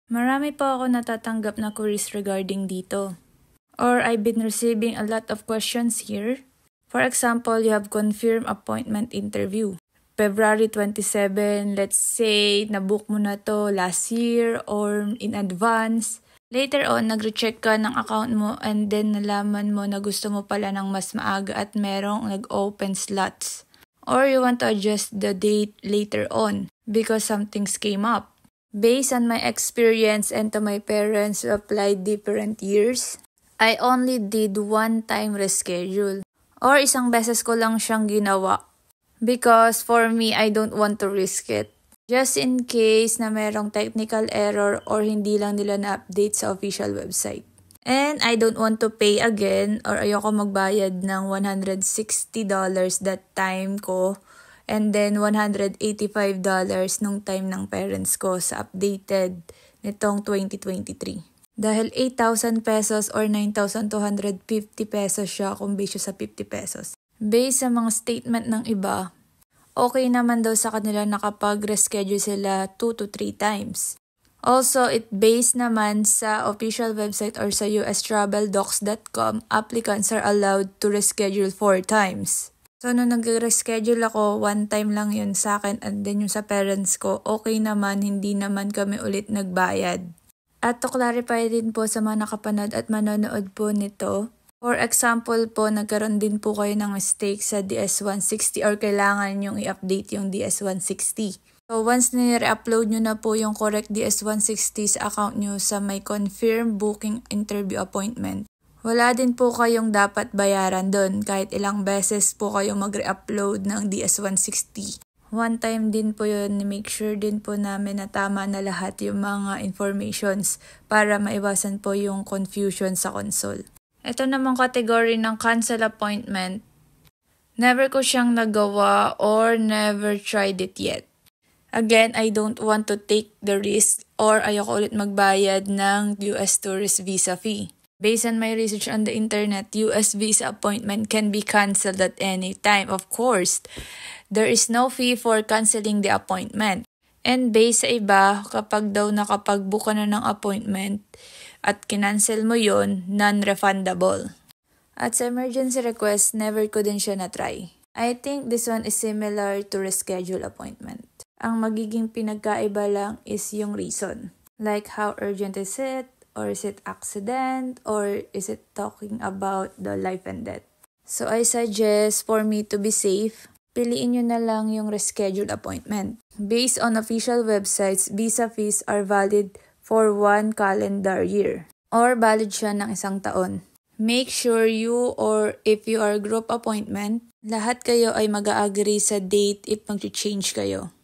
Marami po ako natatanggap na queries regarding dito. Or I've been receiving a lot of questions here. For example, you have confirmed appointment interview. February 27, let's say, nabook mo na to last year or in advance. Later on, nag-recheck ka ng account mo and then nalaman mo na gusto mo pala ng mas maaga at merong nag-open slots. Or you want to adjust the date later on because some things came up. Based on my experience and to my parents who applied different years, I only did one time reschedule. Or isang beses ko lang siyang ginawa. Because for me, I don't want to risk it. Just in case na merong technical error or hindi lang nila na-update sa official website. And I don't want to pay again or ayoko magbayad ng $160 that time ko. And then $185 nung time ng parents ko sa updated nitong 2023. Dahil 8,000 pesos or 9,250 pesos siya kung based sa 50 pesos. Based sa mga statement ng iba, okay naman daw sa kanila na kapag reschedule sila 2 to 3 times. Also, it based naman sa official website or sa ustraveldocs.com, applicants are allowed to reschedule 4 times. So, nung nag-reschedule ako, one time lang yun sa akin and then yung sa parents ko, okay naman, hindi naman kami ulit nagbayad. At to clarify din po sa mga nakapanood at manonood po nito, for example po, nagkaroon din po kayo ng mistake sa DS-160 or kailangan yung i-update yung DS-160. So, once nire-upload nyo na po yung correct DS-160 sa account nyo sa may confirm booking interview appointment, wala din po kayong dapat bayaran doon kahit ilang beses po kayo mag-re-upload ng DS-160. One time din po yun, make sure din po namin na tama na lahat yung mga informations para maiwasan po yung confusion sa console. Ito namang category ng cancel appointment. Never ko siyang nagawa or never tried it yet. Again, I don't want to take the risk or ayoko ulit magbayad ng US tourist visa fee. Based on my research on the internet, US visa appointment can be cancelled at any time. Of course, there is no fee for cancelling the appointment. And based sa iba, kapag daw nakapag-book ka na ng appointment at kinancel mo yon, non-refundable. At sa emergency request, never ko din siya na-try. I think this one is similar to reschedule appointment. Ang magiging pinagkaiba lang is yung reason. Like how urgent is it? Or is it accident? Or is it talking about the life and death? So I suggest for me to be safe, piliin nyo na lang yung rescheduled appointment. Based on official websites, visa fees are valid for 1 calendar year. Or valid siya ng 1 taon. Make sure you or if you are group appointment, lahat kayo ay mag-agree sa date if mag-change kayo.